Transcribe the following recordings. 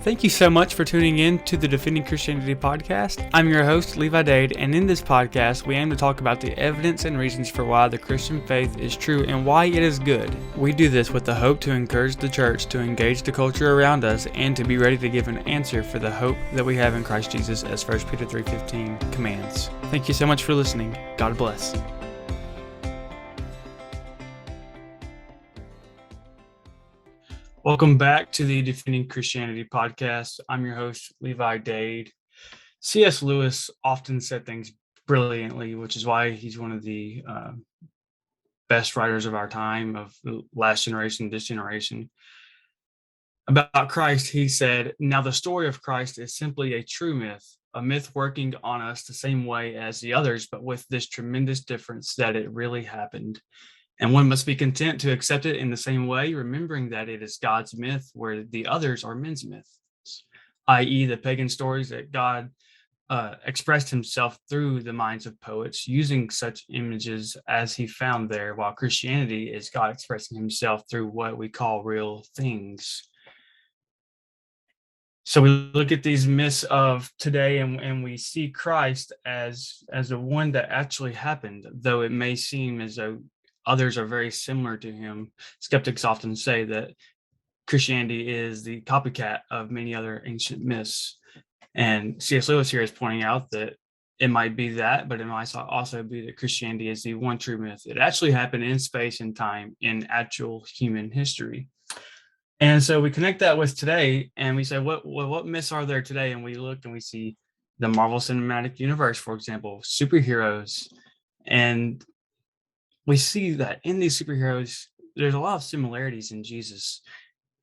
Thank you so much for tuning in to the Defending Christianity podcast. I'm your host, Levi and in this podcast, we aim to talk about the evidence and reasons for why the Christian faith is true and why it is good. We do this with the hope to encourage the church to engage the culture around us and to be ready to give an answer for the hope that we have in Christ Jesus, as 1 Peter 3:15 commands. Thank you so much for listening. God bless. Welcome back to the Defending Christianity podcast. I'm your host, Levi Dade. C.S. Lewis often said things brilliantly, which is why he's one of the best writers of our time, of the last generation, this generation. About Christ, he said, "Now the story of Christ is simply a true myth, a myth working on us the same way as the others, but with this tremendous difference that it really happened. And one must be content to accept it in the same way, remembering that it is God's myth, where the others are men's myths, i.e., the pagan stories that God expressed himself through the minds of poets, using such images as he found there, while Christianity is God expressing himself through what we call real things." So we look at these myths of today and we see Christ as the one that actually happened, though it may seem as though others are very similar to him. Skeptics often say that Christianity is the copycat of many other ancient myths. And C.S. Lewis here is pointing out that it might be that, but it might also be that Christianity is the one true myth. It actually happened in space and time in actual human history. And so we connect that with today and we say, what myths are there today? And we look and we see the Marvel Cinematic Universe, for example, superheroes. And we see that in these superheroes, there's a lot of similarities in Jesus.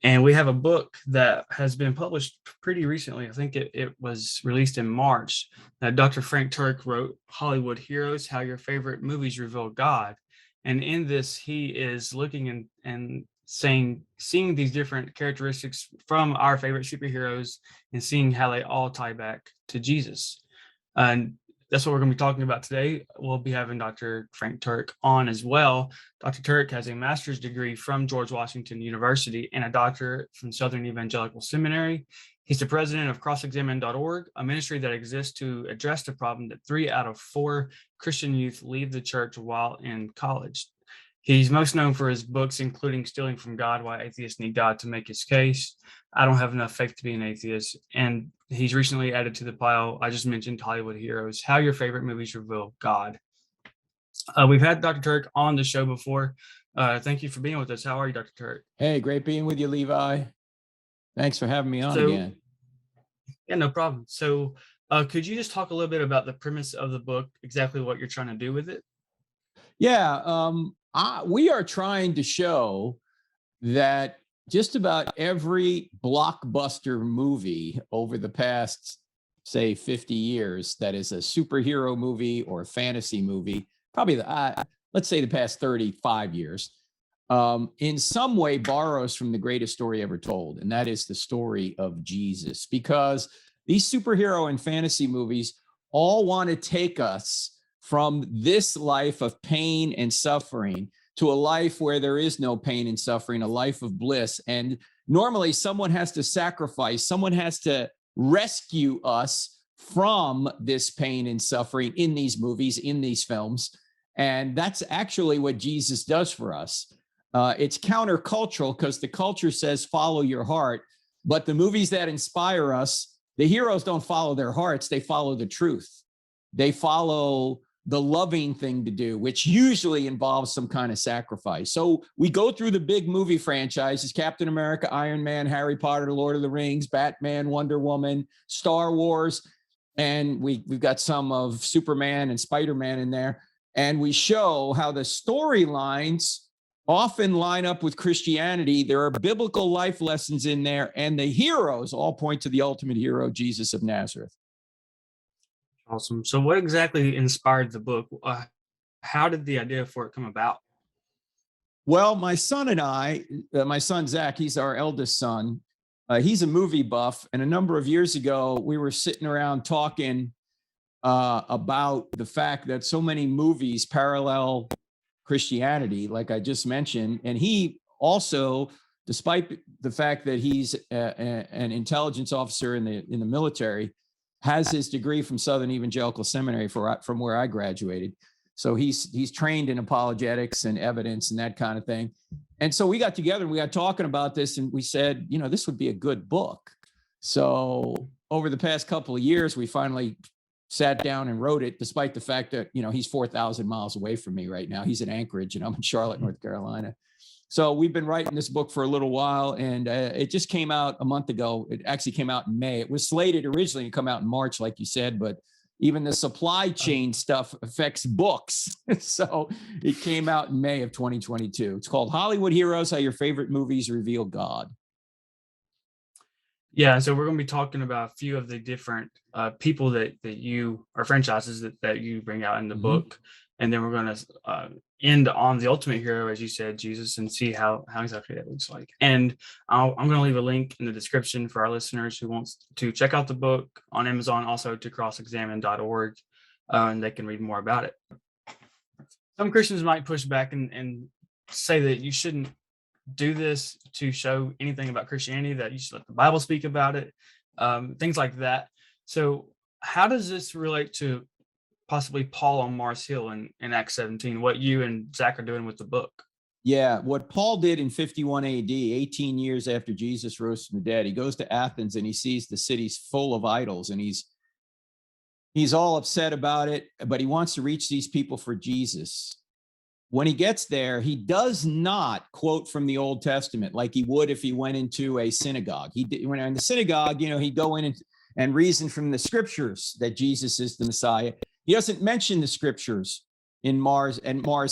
And we have a book that has been published pretty recently. I think it was released in March. Dr. Frank Turek wrote Hollywood Heroes, How Your Favorite Movies Reveal God. And in this, he is looking and seeing these different characteristics from our favorite superheroes and seeing how they all tie back to Jesus. And that's what we're going to be talking about today. We'll be having Dr. Frank Turek on as well. Dr. Turek has a master's degree from George Washington University and a doctorate from Southern Evangelical Seminary. He's the president of crossexamine.org, a ministry that exists to address the problem that 3 out of 4 Christian youth leave the church while in college. He's most known for his books, including Stealing from God, Why Atheists Need God to Make His Case, I Don't Have Enough Faith to Be an Atheist, and he's recently added to the pile I just mentioned, Hollywood Heroes, How Your Favorite Movies Reveal God. We've had Dr. Turek on the show before. Thank you for being with us. How are you, Dr. Turek? Hey, great being with you, Levi. Thanks for having me on again. Yeah, no problem. So could you just talk a little bit about the premise of the book, exactly what you're trying to do with it? Yeah, we are trying to show that just about every blockbuster movie over the past, say, 50 years that is a superhero movie or a fantasy movie, probably let's say the past 35 years, in some way borrows from the greatest story ever told, and that is the story of Jesus. Because these superhero and fantasy movies all want to take us from this life of pain and suffering to a life where there is no pain and suffering, a life of bliss. And normally someone has to sacrifice, someone has to rescue us from this pain and suffering in these movies, in these films. And that's actually what Jesus does for us. It's countercultural because the culture says, follow your heart. But the movies that inspire us, the heroes don't follow their hearts, they follow the truth. They follow the loving thing to do, which usually involves some kind of sacrifice. So we go through the big movie franchises: Captain America, Iron Man, Harry Potter, Lord of the Rings, Batman, Wonder Woman, Star Wars, and we've got some of Superman and Spider-Man in there. And we show how the storylines often line up with Christianity. There are biblical life lessons in there, and the heroes all point to the ultimate hero, Jesus of Nazareth. Awesome. So what exactly inspired the book? How did the idea for it come about? Well, my son and I, my son, Zach, he's our eldest son. He's a movie buff. And a number of years ago, we were sitting around talking about the fact that so many movies parallel Christianity, like I just mentioned. And he also despite the fact that he's an intelligence officer in the military, has his degree from Southern Evangelical Seminary from where I graduated. So he's trained in apologetics and evidence and that kind of thing. And so we got together and we got talking about this, and we said, this would be a good book. So over the past couple of years, we finally sat down and wrote it, despite the fact that, he's 4,000 miles away from me right now. He's in Anchorage and I'm in Charlotte, North Carolina. So we've been writing this book for a little while, and it just came out a month ago. It actually came out in May. It was slated originally to come out in March, like you said, but even the supply chain stuff affects books. So it came out in May of 2022. It's called Hollywood Heroes: How Your Favorite Movies Reveal God. Yeah, so we're going to be talking about a few of the different people that you, or franchises that you bring out in the book. And then we're going to end on the ultimate hero, as you said, Jesus, and see how exactly that looks like. And I'm going to leave a link in the description for our listeners who wants to check out the book on Amazon, also to crossexamine.org, and they can read more about it. Some Christians might push back and say that you shouldn't do this to show anything about Christianity, that you should let the Bible speak about it, things like that. So how does this relate to possibly Paul on Mars Hill in Acts 17, what you and Zach are doing with the book? Yeah, what Paul did in 51 AD, 18 years after Jesus rose from the dead, he goes to Athens and he sees the city's full of idols, and he's all upset about it, but he wants to reach these people for Jesus. When he gets there, he does not quote from the Old Testament like he would if he went into a synagogue. When in the synagogue, he'd go in and reason from the scriptures that Jesus is the Messiah. He doesn't mention the scriptures in Mars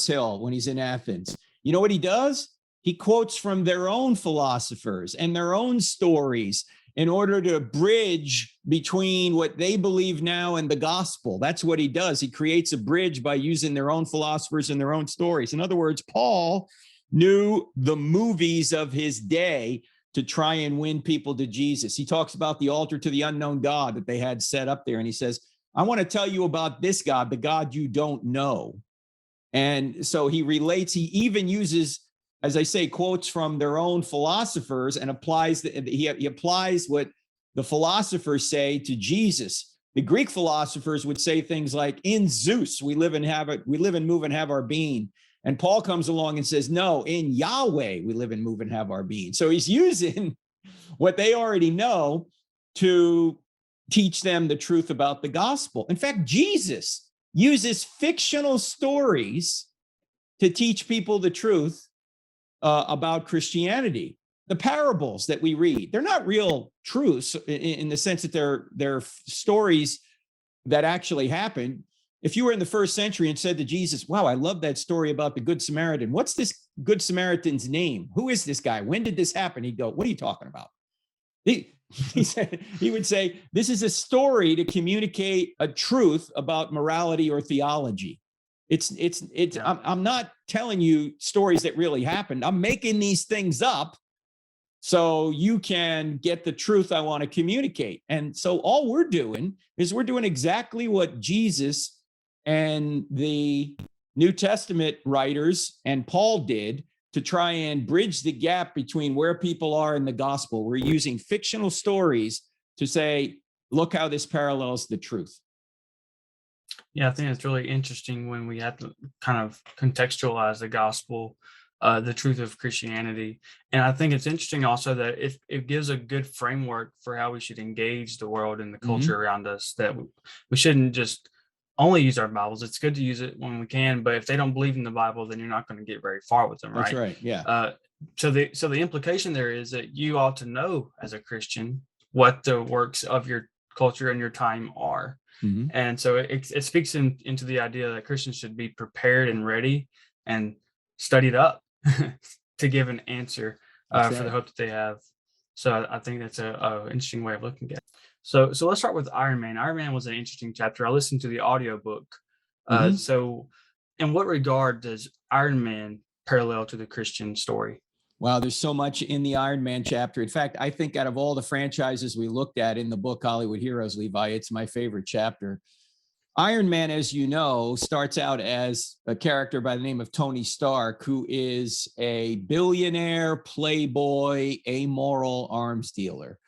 Hill when he's in Athens. You know what he does? He quotes from their own philosophers and their own stories in order to bridge between what they believe now and the gospel. That's what he does. He creates a bridge by using their own philosophers and their own stories. In other words, Paul knew the movies of his day to try and win people to Jesus. He talks about the altar to the unknown God that they had set up there. And he says, I want to tell you about this God, the God you don't know. And so he relates, he even uses, as I say, quotes from their own philosophers and he applies what the philosophers say to Jesus. The Greek philosophers would say things like, in Zeus, we live and move and have our being. And Paul comes along and says, no, in Yahweh, we live and move and have our being. So he's using what they already know to teach them the truth about the gospel. In fact, Jesus uses fictional stories to teach people the truth about Christianity. The parables that we read, they're not real truths in the sense that they're stories that actually happened. If you were in the first century and said to Jesus, wow, I love that story about the Good Samaritan. What's this Good Samaritan's name? Who is this guy? When did this happen? He'd go, what are you talking about? He would say, this is a story to communicate a truth about morality or theology. I'm not telling you stories that really happened. I'm making these things up so you can get the truth I want to communicate. And so all we're doing is we're doing exactly what Jesus and the New Testament writers and Paul did to try and bridge the gap between where people are in the gospel. We're using fictional stories to say, look how this parallels the truth. Yeah, I think it's really interesting when we have to kind of contextualize the gospel, the truth of Christianity. And I think it's interesting also that it gives a good framework for how we should engage the world and the culture around us, that we shouldn't just only use our Bibles. It's good to use it when we can, but if they don't believe in the Bible, then you're not going to get very far with them, right? That's right, yeah. So the implication there is that you ought to know as a Christian what the works of your culture and your time are. And so it speaks into the idea that Christians should be prepared and ready and studied up to give an answer for the hope that they have. So I think that's a interesting way of looking at it. So let's start with Iron Man. Iron Man was an interesting chapter. I listened to the audiobook. So in what regard does Iron Man parallel to the Christian story? Wow, there's so much in the Iron Man chapter. In fact, I think out of all the franchises we looked at in the book Hollywood Heroes, Levi, it's my favorite chapter. Iron Man, as you know, starts out as a character by the name of Tony Stark, who is a billionaire, playboy, amoral arms dealer.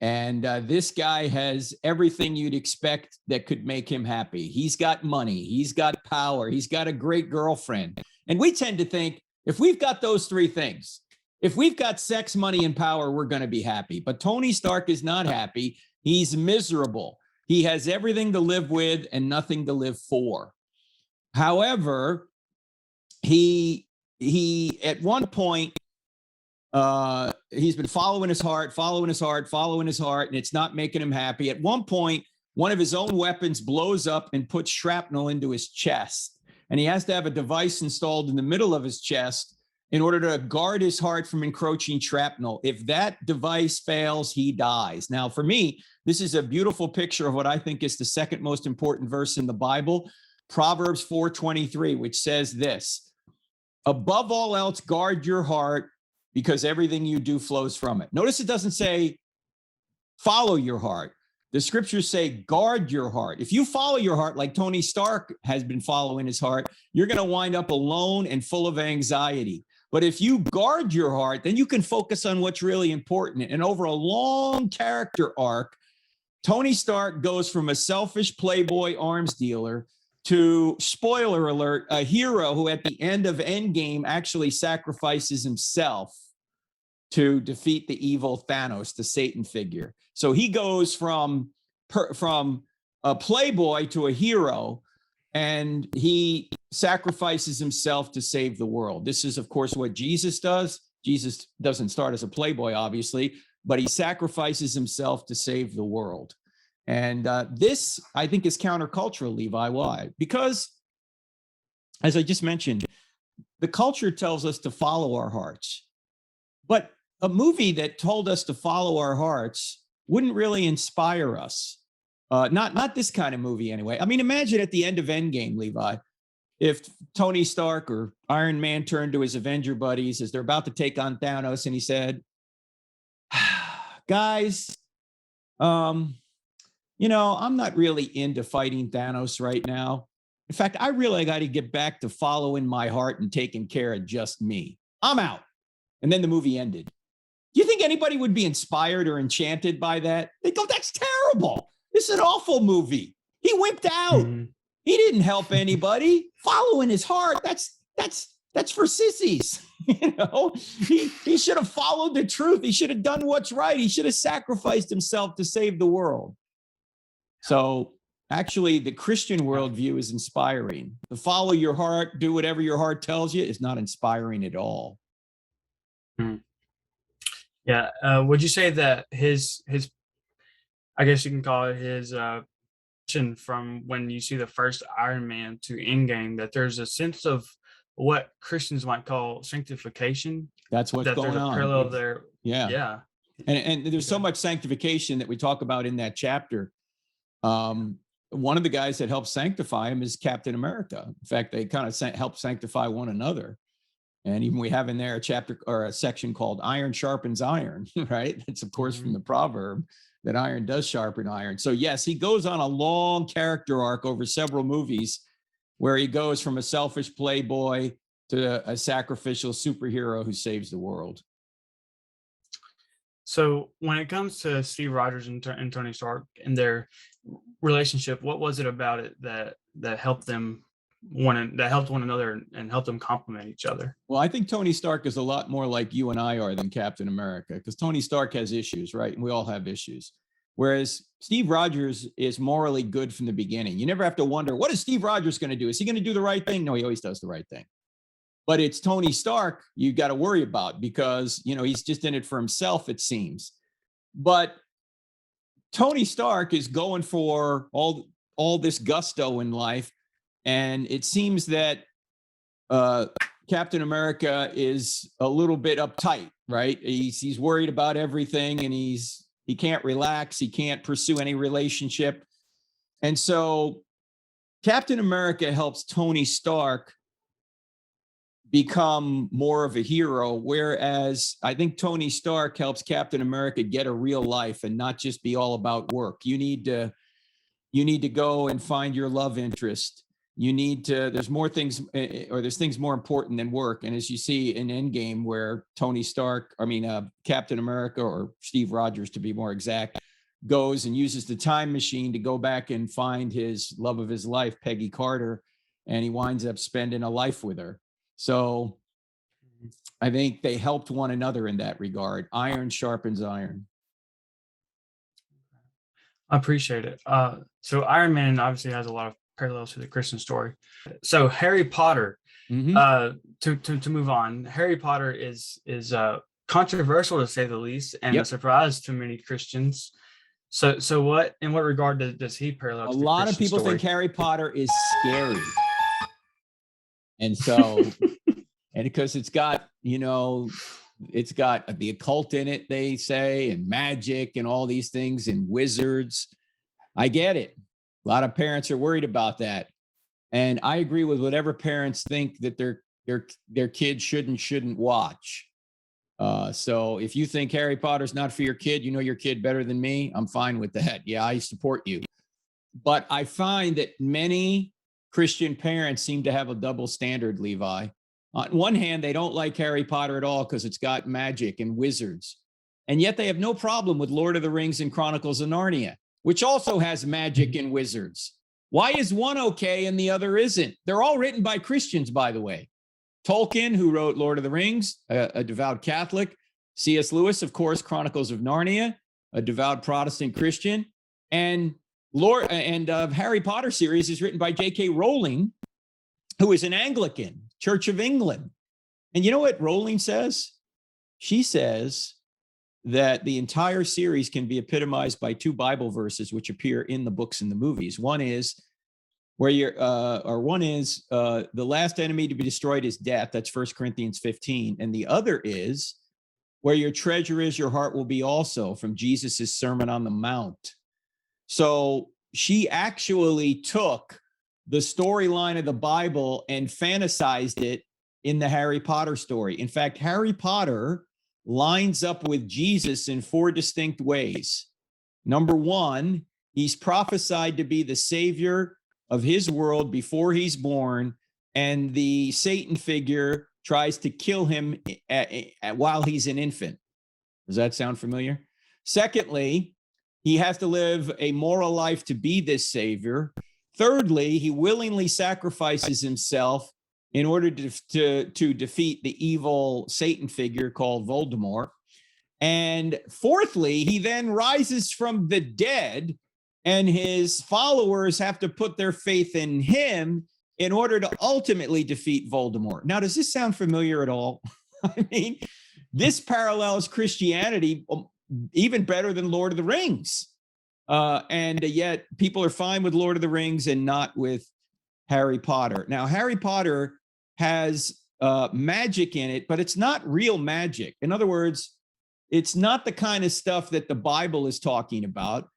And this guy has everything you'd expect that could make him happy. He's got money, he's got power, he's got a great girlfriend. And we tend to think if we've got those three things, if we've got sex, money, and power, we're going to be happy. But Tony Stark is not happy. He's miserable. He has everything to live with and nothing to live for. However, he at one point, he's been following his heart, and it's not making him happy. At one point, one of his own weapons blows up and puts shrapnel into his chest. And he has to have a device installed in the middle of his chest in order to guard his heart from encroaching shrapnel. If that device fails, he dies. Now, for me, this is a beautiful picture of what I think is the second most important verse in the Bible, Proverbs 4:23, which says this: above all else, guard your heart, because everything you do flows from it. Notice it doesn't say follow your heart. The scriptures say guard your heart. If you follow your heart like Tony Stark has been following his heart, you're going to wind up alone and full of anxiety. But if you guard your heart, then you can focus on what's really important. And over a long character arc, Tony Stark goes from a selfish playboy arms dealer to, spoiler alert, a hero who at the end of Endgame actually sacrifices himself to defeat the evil Thanos, the Satan figure. So he goes from a playboy to a hero, and he sacrifices himself to save the world. This is, of course, what Jesus does. Jesus doesn't start as a playboy, obviously, but he sacrifices himself to save the world. And this, I think, is countercultural, Levi. Why? Because, as I just mentioned, the culture tells us to follow our hearts. But a movie that told us to follow our hearts wouldn't really inspire us. Not this kind of movie, anyway. I mean, imagine at the end of Endgame, Levi, if Tony Stark or Iron Man turned to his Avenger buddies as they're about to take on Thanos, and he said, guys, I'm not really into fighting Thanos right now. In fact, I really got to get back to following my heart and taking care of just me. I'm out. And then the movie ended. Do you think anybody would be inspired or enchanted by that? They go, that's terrible. This is an awful movie. He wimped out. Mm-hmm. He didn't help anybody. Following his heart, that's for sissies. He should have followed the truth. He should have done what's right. He should have sacrificed himself to save the world. So actually, the Christian worldview is inspiring. To follow your heart, do whatever your heart tells you, is not inspiring at all. Hmm. Yeah. Would you say that his, I guess you can call it his from when you see the first Iron Man to Endgame, that there's a sense of what Christians might call sanctification? That's what's going on. There's a parallel there. Yeah. Yeah. And there's so much sanctification that we talk about in that chapter. One of the guys that helps sanctify him is Captain America. In fact, they kind of help sanctify one another. And even we have in there a chapter or a section called Iron Sharpens Iron, right? It's, of course, from the proverb that iron does sharpen iron. So, yes, he goes on a long character arc over several movies where he goes from a selfish playboy to a sacrificial superhero who saves the world. So when it comes to Steve Rogers and Tony Stark and their relationship, what was it about it that helped them one another and helped them complement each other? Well, I think Tony Stark is a lot more like you and I are than Captain America, because Tony Stark has issues, right? And we all have issues. Whereas Steve Rogers is morally good from the beginning. You never have to wonder, what is Steve Rogers going to do? Is he going to do the right thing? No, he always does the right thing. But it's Tony Stark you got to worry about, because, he's just in it for himself, it seems. But Tony Stark is going for all this gusto in life. And it seems that Captain America is a little bit uptight, right? He's worried about everything, and he can't relax. He can't pursue any relationship. And so Captain America helps Tony Stark become more of a hero, whereas I think Tony Stark helps Captain America get a real life and not just be all about work. You need to you need to go and find your love interest. You need to, there's more things, or there's things more important than work. And as you see in Endgame, where Captain America, or Steve Rogers to be more exact, goes and uses the time machine to go back and find his love of his life, Peggy Carter, and he winds up spending a life with her. So I think they helped one another in that regard. Iron sharpens iron. I appreciate it. So Iron Man obviously has a lot of parallels to the Christian story. So Harry Potter, to move on, Harry Potter is controversial to say the least, and a surprise to many Christians. So in what regard does he parallel? A lot of people think Harry Potter is scary, and so and because it's got it's got the occult in it, they say, and magic and all these things and wizards. I get it. A lot of parents are worried about that. And I agree with whatever parents think that their kids shouldn't watch. So if you think Harry Potter's not for your kid, you know your kid better than me, I'm fine with that. Yeah, I support you. But I find that many Christian parents seem to have a double standard, Levi. On one hand, they don't like Harry Potter at all because it's got magic and wizards. And yet they have no problem with Lord of the Rings and Chronicles of Narnia, which also has magic and wizards. Why is one okay and the other isn't? They're all written by Christians, by the way. Tolkien, who wrote Lord of the Rings, a devout Catholic. C.S. Lewis, of course, Chronicles of Narnia, a devout Protestant Christian. And Harry Potter series is written by J.K. Rowling, who is an Anglican, Church of England. And you know what Rowling says? She says that the entire series can be epitomized by two Bible verses which appear in the books and the movies. One is the last enemy to be destroyed is death. That's 1 Corinthians 15. And the other is, where your treasure is, your heart will be also, from Jesus's Sermon on the Mount. So she actually took the storyline of the Bible and fantasized it in the Harry Potter story. In fact, Harry Potter lines up with Jesus in 4 distinct ways. Number one, he's prophesied to be the savior of his world before he's born, and the Satan figure tries to kill him while he's an infant. Does that sound familiar? Secondly, he has to live a moral life to be this savior. Thirdly, he willingly sacrifices himself in order to defeat the evil Satan figure called Voldemort. And fourthly, he then rises from the dead, and his followers have to put their faith in him in order to ultimately defeat Voldemort. Now, does this sound familiar at all? I mean, this parallels Christianity even better than Lord of the Rings. And yet people are fine with Lord of the Rings and not with Harry Potter. Now, Harry Potter has magic in it, but it's not real magic. In other words, it's not the kind of stuff that the Bible is talking about.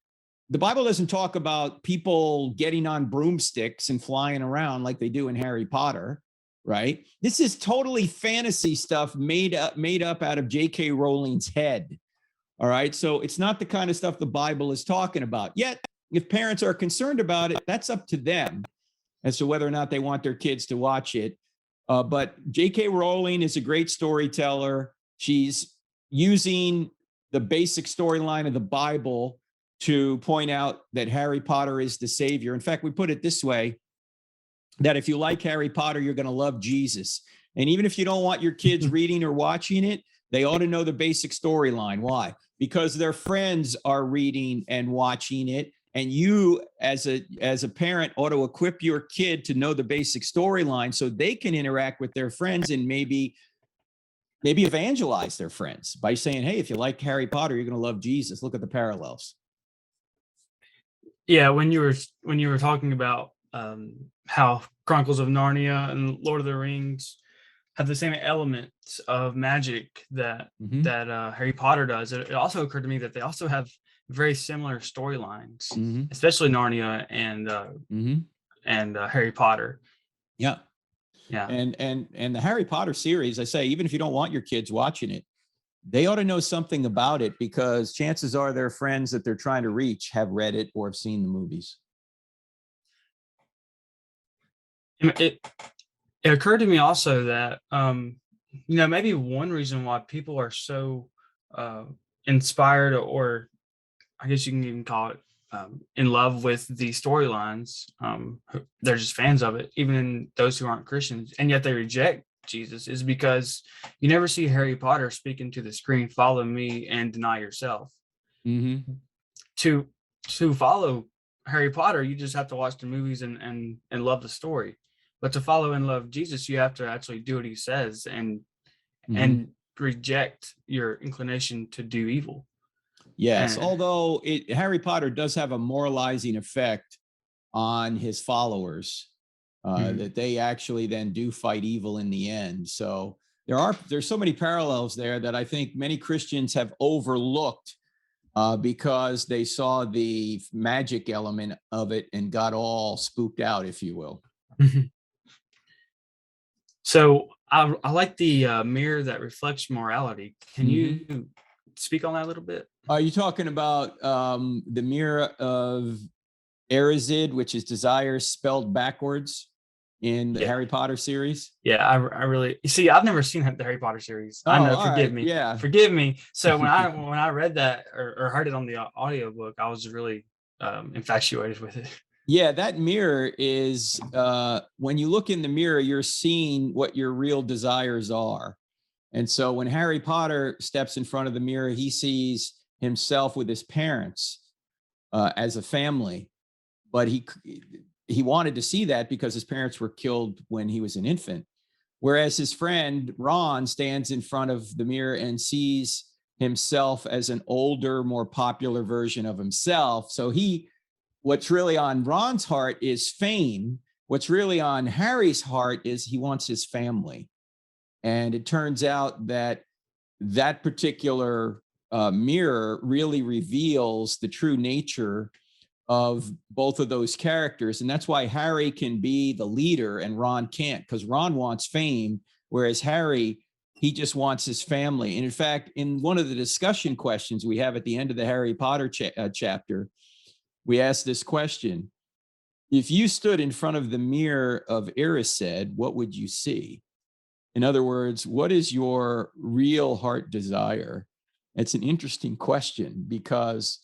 The Bible doesn't talk about people getting on broomsticks and flying around like they do in Harry Potter, right? This is totally fantasy stuff made up out of J.K. Rowling's head. All right. So it's not the kind of stuff the Bible is talking about. Yet, if parents are concerned about it, that's up to them as to whether or not they want their kids to watch it. But J.K. Rowling is a great storyteller. She's using the basic storyline of the Bible to point out that Harry Potter is the savior. In fact, we put it this way, that if you like Harry Potter, you're going to love Jesus. And even if you don't want your kids reading or watching it, they ought to know the basic storyline. Why? Because their friends are reading and watching it. And you, as a parent, ought to equip your kid to know the basic storyline so they can interact with their friends and maybe evangelize their friends by saying, hey, if you like Harry Potter, you're going to love Jesus. Look at the parallels. Yeah, when you were talking about how Chronicles of Narnia and Lord of the Rings have the same elements of magic that Harry Potter does, it also occurred to me that they also have very similar storylines, especially Narnia and Harry Potter. Yeah. Yeah. And the Harry Potter series, I say, even if you don't want your kids watching it, they ought to know something about it, because chances are their friends that they're trying to reach have read it or have seen the movies. It occurred to me also that maybe one reason why people are so uh, inspired, or I guess you can even call it in love with the storylines. They're just fans of it, even those who aren't Christians, and yet they reject Jesus, is because you never see Harry Potter speaking to the screen, "Follow me and deny yourself." Mm-hmm. To follow Harry Potter, you just have to watch the movies and love the story. But to follow and love Jesus, you have to actually do what he says Mm-hmm. and reject your inclination to do evil. Yes, And although Harry Potter does have a moralizing effect on his followers, mhm. that they actually then do fight evil in the end. So there's so many parallels there that I think many Christians have overlooked, because they saw the magic element of it and got all spooked out, if you will. So I like the mirror that reflects morality. Can Mm-hmm. you speak on that a little bit? Are you talking about the mirror of Erizid, which is desire spelled backwards in the Yeah. Harry Potter series? Yeah, I really, you see, I've never seen the Harry Potter series. Oh, I know, all right. Yeah. forgive me. So when I read that, or heard it on the audiobook, I was really infatuated with it. Yeah, that mirror is, when you look in the mirror, you're seeing what your real desires are. And so when Harry Potter steps in front of the mirror, he sees himself with his parents, as a family, but he wanted to see that because his parents were killed when he was an infant. Whereas his friend Ron stands in front of the mirror and sees himself as an older, more popular version of himself. So what's really on Ron's heart is fame. What's really on Harry's heart is he wants his family. And it turns out that that particular mirror really reveals the true nature of both of those characters. And that's why Harry can be the leader and Ron can't, because Ron wants fame, whereas Harry, he just wants his family. And in fact, in one of the discussion questions we have at the end of the Harry Potter chapter, we ask this question: if you stood in front of the mirror of Erised, what would you see? In other words, what is your real heart desire? It's an interesting question because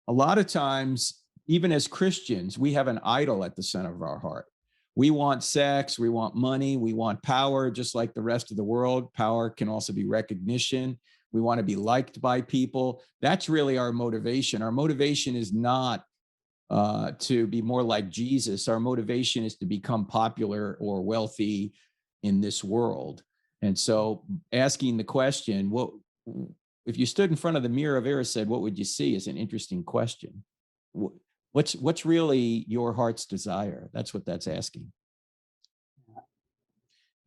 a lot of times, even as Christians, we have an idol at the center of our heart. We want sex, we want money, we want power, just like the rest of the world. Power can also be recognition. We want to be liked by people. That's really our motivation. Our motivation is not to be more like Jesus. Our motivation is to become popular or wealthy in this world. And so asking the question, what if you stood in front of the mirror of Erised, what would you see, is an interesting question. What's really your heart's desire? That's what that's asking.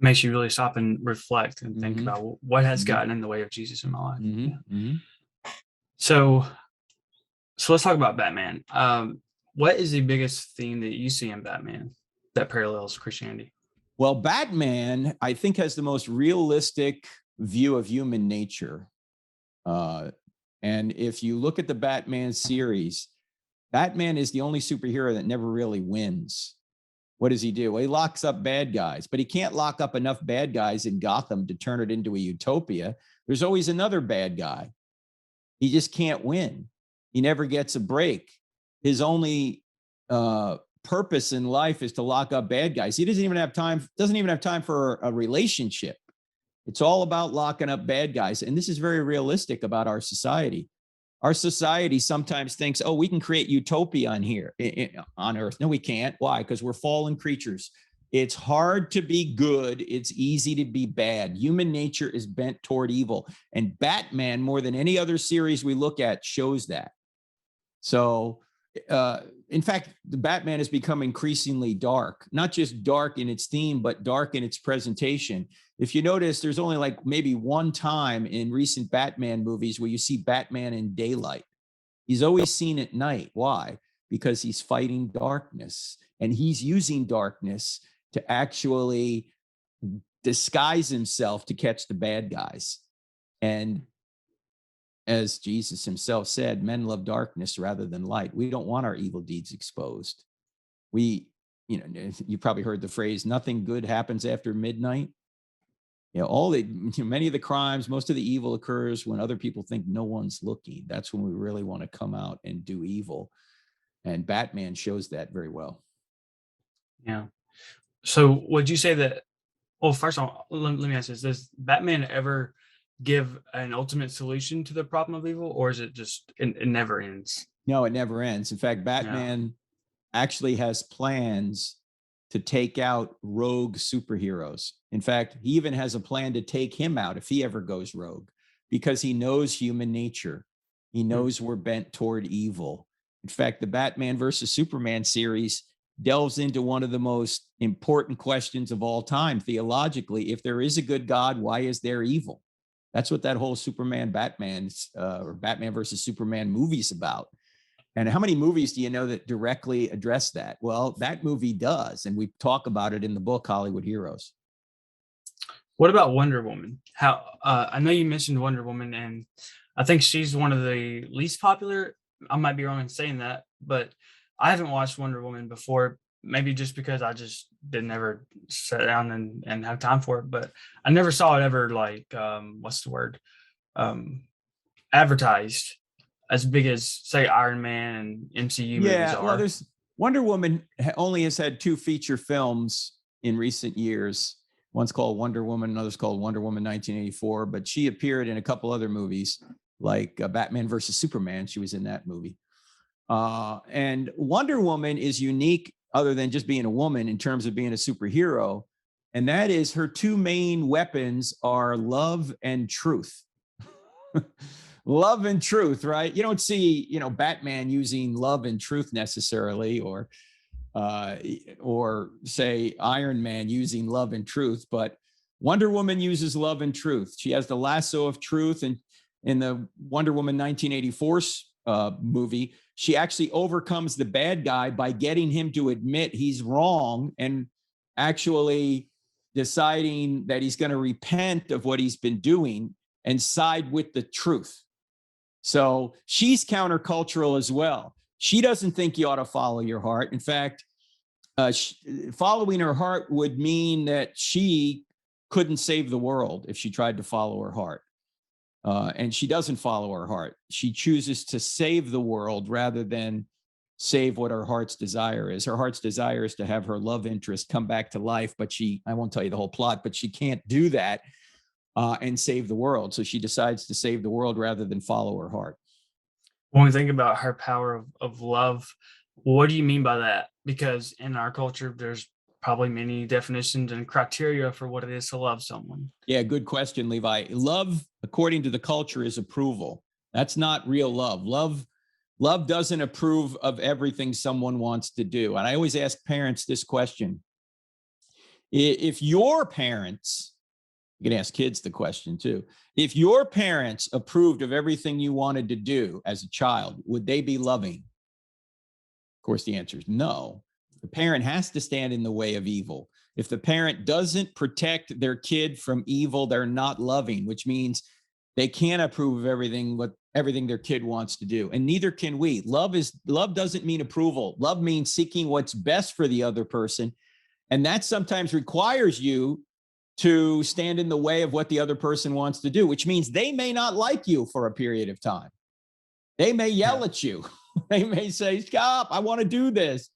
Makes you really stop and reflect and think Mm-hmm. about what has Mm-hmm. gotten in the way of Jesus in my life. Mm-hmm. Yeah. Mm-hmm. So let's talk about Batman. What is the biggest theme that you see in Batman that parallels Christianity? Well, Batman, I think, has the most realistic view of human nature. Uh, and if you look at the Batman series, Batman is the only superhero that never really wins. What does he do? Well, he locks up bad guys, but he can't lock up enough bad guys in Gotham to turn it into a utopia. There's always another bad guy. He just can't win. He never gets a break. His only purpose in life is to lock up bad guys. He doesn't even have time for a relationship. It's all about locking up bad guys. And this is very realistic about our society. Our society sometimes thinks, oh, we can create utopia on here on Earth. No, we can't. Why? Because we're fallen creatures. It's hard to be good. It's easy to be bad. Human nature is bent toward evil. And Batman, more than any other series we look at, shows that. So, in fact, the Batman has become increasingly dark, not just dark in its theme, but dark in its presentation. If you notice, there's only like maybe one time in recent Batman movies where you see Batman in daylight. He's always seen at night. Why? Because he's fighting darkness and he's using darkness to actually disguise himself to catch the bad guys. And as Jesus himself said, men love darkness rather than light. We don't want our evil deeds exposed. We you probably heard the phrase, nothing good happens after midnight. Many of the crimes, most of the evil occurs when other people think no one's looking. That's when we really want to come out and do evil. And Batman shows that very well. Yeah. So would you say that, well, first of all, let me ask this. Does Batman ever give an ultimate solution to the problem of evil, or is it just, it never ends? No, it never ends. In fact, Yeah. Batman actually has plans to take out rogue superheroes. In fact, he even has a plan to take him out if he ever goes rogue, because he knows human nature. He knows we're bent toward evil. In fact, the Batman versus Superman series delves into one of the most important questions of all time theologically. If there is a good God, why is there evil? That's what that whole Superman Batman's or Batman versus Superman movie's about. And how many movies do you know that directly address that? Well, that movie does. And we talk about it in the book, Hollywood Heroes. What about Wonder Woman? How I know you mentioned Wonder Woman, and I think she's one of the least popular. I might be wrong in saying that, but I haven't watched Wonder Woman before. Maybe just because I just didn't ever sit down and have time for it. But I never saw it ever, like, what's the word? Um, Advertised as big as, say, Iron Man and MCU movies Yeah, well, are. there's Wonder Woman only has had 2 feature films in recent years. One's called Wonder Woman, another's called Wonder Woman 1984. But she appeared in a couple other movies, like Batman versus Superman. She was in that movie. And Wonder Woman is unique, other than just being a woman, in terms of being a superhero. And that is, her 2 main weapons are love and truth. Love and truth, right? You don't see, Batman using love and truth necessarily, or say Iron Man using love and truth, but Wonder Woman uses love and truth. She has the lasso of truth, and in the Wonder Woman 1984 movie, she actually overcomes the bad guy by getting him to admit he's wrong and actually deciding that he's going to repent of what he's been doing and side with the truth. So she's countercultural as well. She doesn't think you ought to follow your heart. In fact, following her heart would mean that she couldn't save the world if she tried to follow her heart. And she doesn't follow her heart. She chooses to save the world rather than save what her heart's desire is. Her heart's desire is to have her love interest come back to life, but I won't tell you the whole plot, but she can't do that and save the world. So she decides to save the world rather than follow her heart. When we think about her power of love, what do you mean by that? Because in our culture, there's probably many definitions and criteria for what it is to love someone. Yeah, good question, Levi. Love, according to the culture, is approval. That's not real love. Love doesn't approve of everything someone wants to do. And I always ask parents this question. If your parents, you can ask kids the question too, if your parents approved of everything you wanted to do as a child, would they be loving? Of course, the answer is no. The parent has to stand in the way of evil. If the parent doesn't protect their kid from evil, they're not loving, which means they can't approve of everything their kid wants to do. And neither can we. Love doesn't mean approval. Love means seeking what's best for the other person. And that sometimes requires you to stand in the way of what the other person wants to do, which means they may not like you for a period of time. They may yell at you. They may say, stop, I want to do this.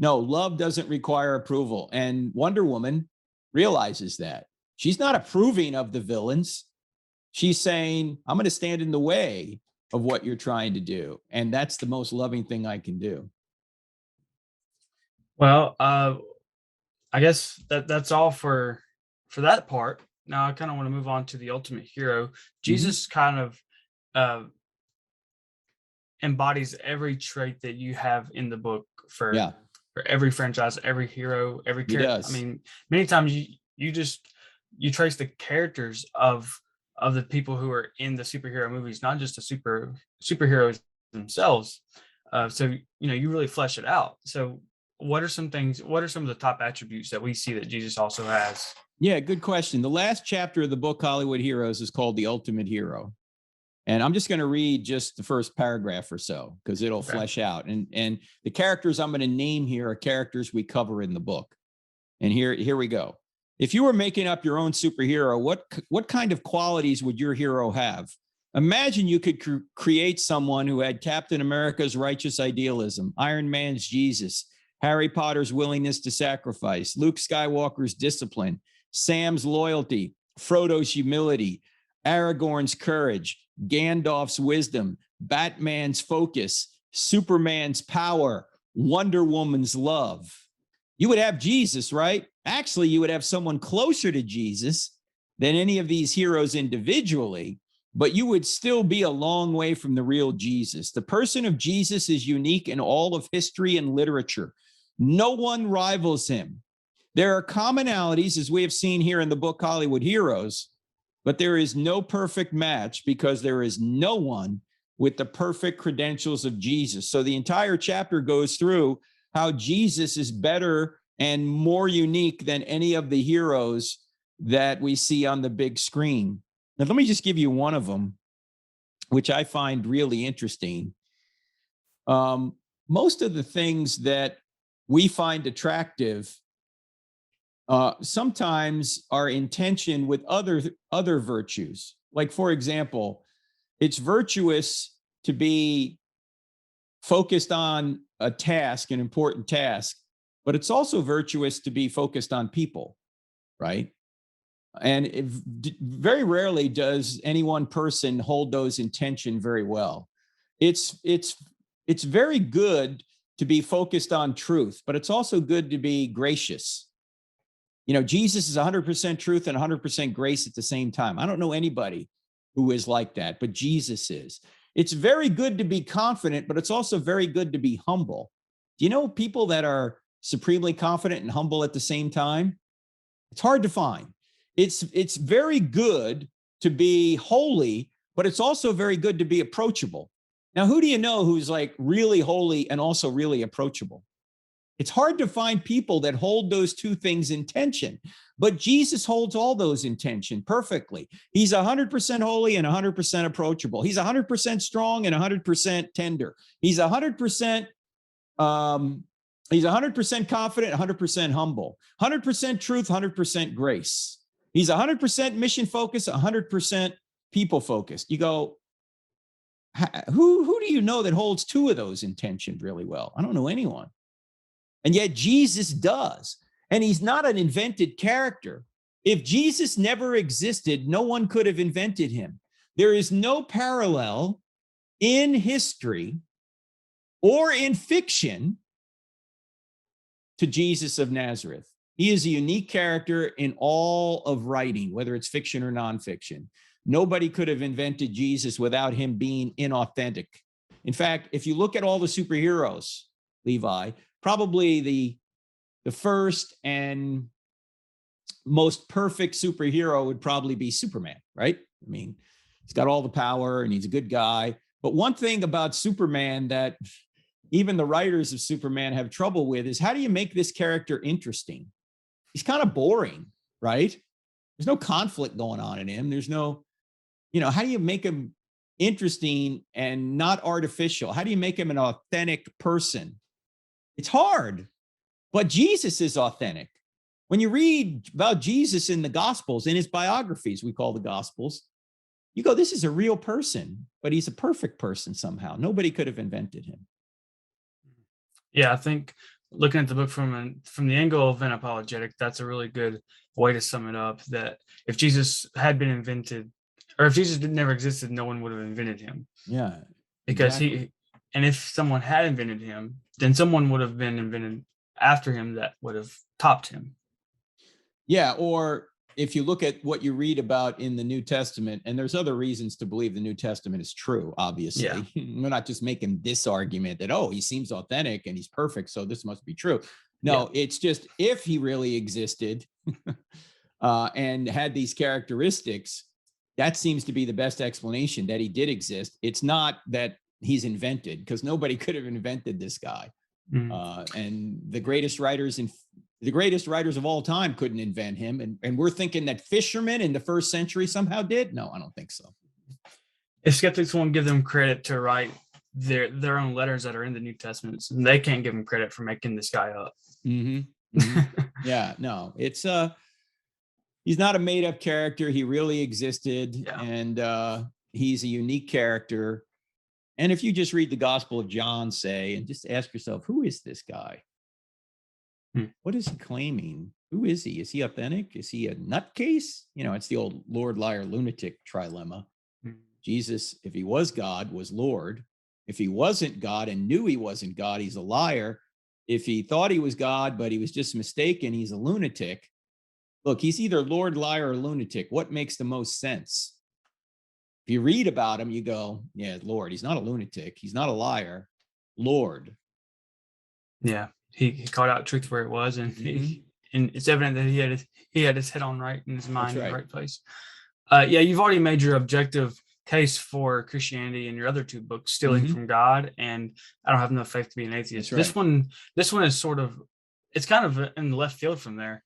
No, love doesn't require approval. And Wonder Woman realizes that. She's not approving of the villains. She's saying, I'm going to stand in the way of what you're trying to do. And that's the most loving thing I can do. Well, I guess that's all for that part. Now I kind of want to move on to the ultimate hero. Jesus kind of uh, embodies every trait that you have in the book for every franchise, every hero, every character. I mean, many times you trace the characters of the people who are in the superhero movies, not just the superheroes themselves. So you really flesh it out. So what are some of the top attributes that we see that Jesus also has? Yeah, good question. The last chapter of the book Hollywood Heroes is called The Ultimate Hero. And I'm just going to read just the first paragraph or so because it'll flesh out. And the characters I'm going to name here are characters we cover in the book. And here we go. If you were making up your own superhero, what kind of qualities would your hero have? Imagine you could create someone who had Captain America's righteous idealism, Iron Man's Jesus, Harry Potter's willingness to sacrifice, Luke Skywalker's discipline, Sam's loyalty, Frodo's humility, Aragorn's courage, Gandalf's wisdom, Batman's focus, Superman's power, Wonder Woman's love. You would have Jesus, right? Actually, you would have someone closer to Jesus than any of these heroes individually, but you would still be a long way from the real Jesus. The person of Jesus is unique in all of history and literature. No one rivals him. There are commonalities, as we have seen here in the book Hollywood Heroes, but there is no perfect match because there is no one with the perfect credentials of Jesus. So the entire chapter goes through how Jesus is better and more unique than any of the heroes that we see on the big screen. Now, let me just give you one of them, which I find really interesting. Most of the things that we find attractive sometimes are in tension with other virtues. Like, for example, it's virtuous to be focused on a task, an important task, but it's also virtuous to be focused on people, right? And very rarely does any one person hold those in tension very well. It's very good to be focused on truth, but it's also good to be gracious. You know, Jesus is 100% truth and 100% grace at the same time. I don't know anybody who is like that, but Jesus is. It's very good to be confident, but it's also very good to be humble. Do you know people that are supremely confident and humble at the same time? It's hard to find. It's very good to be holy, but it's also very good to be approachable. Now, who do you know who's like really holy and also really approachable? It's hard to find people that hold those two things in tension, but Jesus holds all those in tension perfectly. He's 100% holy and 100% approachable. He's 100% strong and 100% tender. He's 100% he's 100% confident, 100% humble, 100% truth, 100% grace. He's 100% mission focused, 100% people focused. You go, who do you know that holds two of those in tension really well? I don't know anyone. And yet Jesus does. And he's not an invented character. If Jesus never existed, no one could have invented him. There is no parallel in history or in fiction to Jesus of Nazareth. He is a unique character in all of writing, whether it's fiction or nonfiction. Nobody could have invented Jesus without him being inauthentic. In fact, if you look at all the superheroes, Levi, probably the first and most perfect superhero would probably be Superman, right? I mean, he's got all the power and he's a good guy. But one thing about Superman that even the writers of Superman have trouble with is, how do you make this character interesting? He's kind of boring, right? There's no conflict going on in him. There's no, how do you make him interesting and not artificial? How do you make him an authentic person? It's hard, but Jesus is authentic. When you read about Jesus in the Gospels, in his biographies, we call the Gospels, you go, this is a real person, but he's a perfect person somehow. Nobody could have invented him. Yeah, I think looking at the book from the angle of an apologetic, that's a really good way to sum it up. That if Jesus had been invented, or if Jesus never existed, no one would have invented him. Yeah, because and if someone had invented him, then someone would have been invented after him that would have topped him. Yeah, or if you look at what you read about in the New Testament, and there's other reasons to believe the New Testament is true, obviously. Yeah. We're not just making this argument that, he seems authentic and he's perfect, so this must be true. No, It's just, if he really existed and had these characteristics, that seems to be the best explanation, that he did exist. It's not that he's invented, because nobody could have invented this guy. Mm-hmm. And the greatest writers of all time couldn't invent him. And we're thinking that fishermen in the first century somehow did? No, I don't think so. if skeptics won't give them credit to write their own letters that are in the New Testament, and they can't give him credit for making this guy up. Yeah, no, it's he's not a made up character. He really existed, and he's a unique character. And if you just read the Gospel of John, say, and just ask yourself, who is this guy? What is he claiming? Who is he? Is he authentic? Is he a nutcase? It's the old Lord, liar, lunatic trilemma. Jesus, if he was God, was Lord. If he wasn't God and knew he wasn't God, he's a liar. If he thought he was God, but he was just mistaken, he's a lunatic. Look, he's either Lord, liar, or lunatic. What makes the most sense? If you read about him, you go, yeah, Lord. He's not a lunatic. He's not a liar. Lord. Yeah, he called out truth where it was, and and it's evident that he had his head on right and his mind in the right place. Yeah, you've already made your objective case for Christianity in your other two books, Stealing from God and I Don't Have Enough Faith to Be an Atheist. This one is sort of, it's kind of in the left field from there.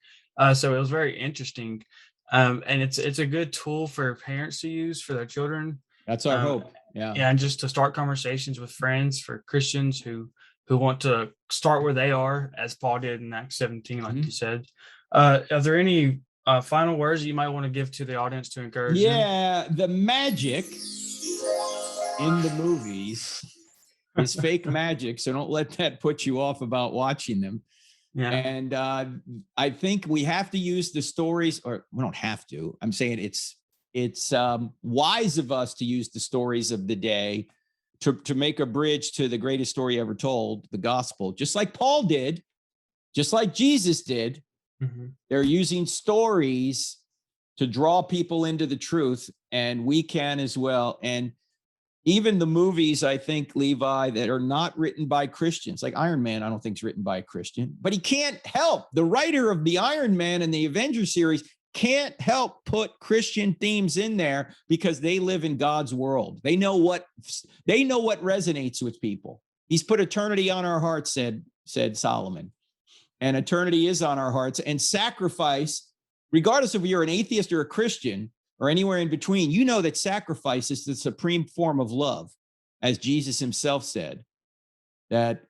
So it was very interesting. And it's a good tool for parents to use for their children. That's our hope. Yeah. And just to start conversations with friends, for Christians who want to start where they are, as Paul did in Acts 17, like you said. Are there any final words you might want to give to the audience to encourage them? The magic in the movies is fake magic, so don't let that put you off about watching them. Yeah. And I think we have to use the stories, or we don't have to. I'm saying it's wise of us to use the stories of the day to make a bridge to the greatest story ever told, the gospel, just like Paul did, just like Jesus did. They're using stories to draw people into the truth, and we can as well. And even the movies, I think, Levi, that are not written by Christians, like Iron Man, I don't think is written by a Christian, but he can't help. The writer of the Iron Man and the Avengers series can't help put Christian themes in there because they live in God's world. They know what resonates with people. He's put eternity on our hearts, said Solomon. And eternity is on our hearts. And sacrifice, regardless of if you're an atheist or a Christian or anywhere in between, you know that sacrifice is the supreme form of love, as Jesus himself said, that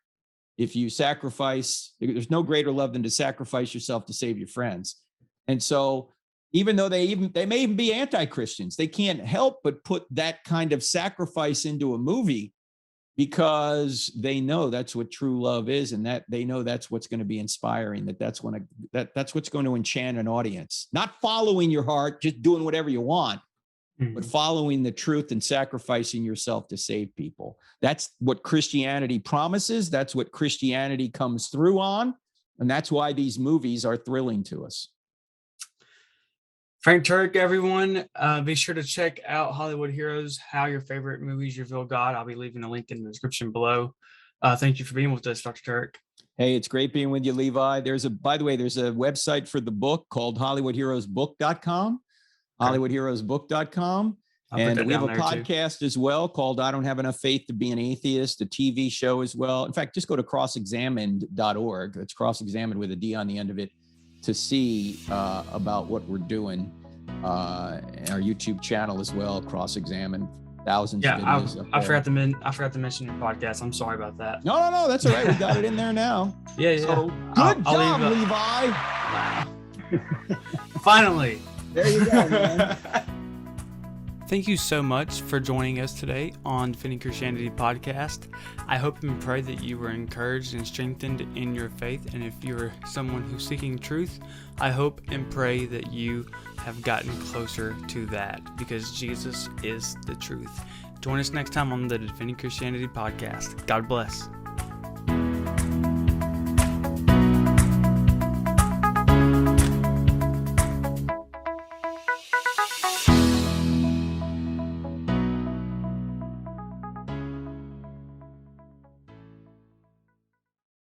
if you sacrifice, there's no greater love than to sacrifice yourself to save your friends. And so even though they may even be anti-Christians, they can't help but put that kind of sacrifice into a movie because they know that's what true love is, and that they know that's what's going to be inspiring, that's what's going to enchant an audience. Not following your heart, just doing whatever you want, but following the truth and sacrificing yourself to save people. That's what Christianity promises. That's what Christianity comes through on. And that's why these movies are thrilling to us. Frank Turek, everyone, be sure to check out Hollywood Heroes, How Your Favorite Movies Reveal God. I'll be leaving a link in the description below. Thank you for being with us, Dr. Turek. Hey, it's great being with you, Levi. By the way, there's a website for the book called HollywoodHeroesBook.com, HollywoodHeroesBook.com. And we have a podcast as well called I Don't Have Enough Faith to Be an Atheist, a TV show as well. In fact, just go to crossexamined.org. It's cross-examined with a D on the end of it, to see about what we're doing. Our YouTube channel as well, Cross-Examined, thousands of videos. I forgot to mention your podcast. I'm sorry about that. No, that's all right. We got it in there now. Yeah. So good job, Levi. Wow. Finally. There you go, man. Thank you so much for joining us today on Defending Christianity podcast. I hope and pray that you were encouraged and strengthened in your faith. And if you're someone who's seeking truth, I hope and pray that you have gotten closer to that, because Jesus is the truth. Join us next time on the Defending Christianity podcast. God bless.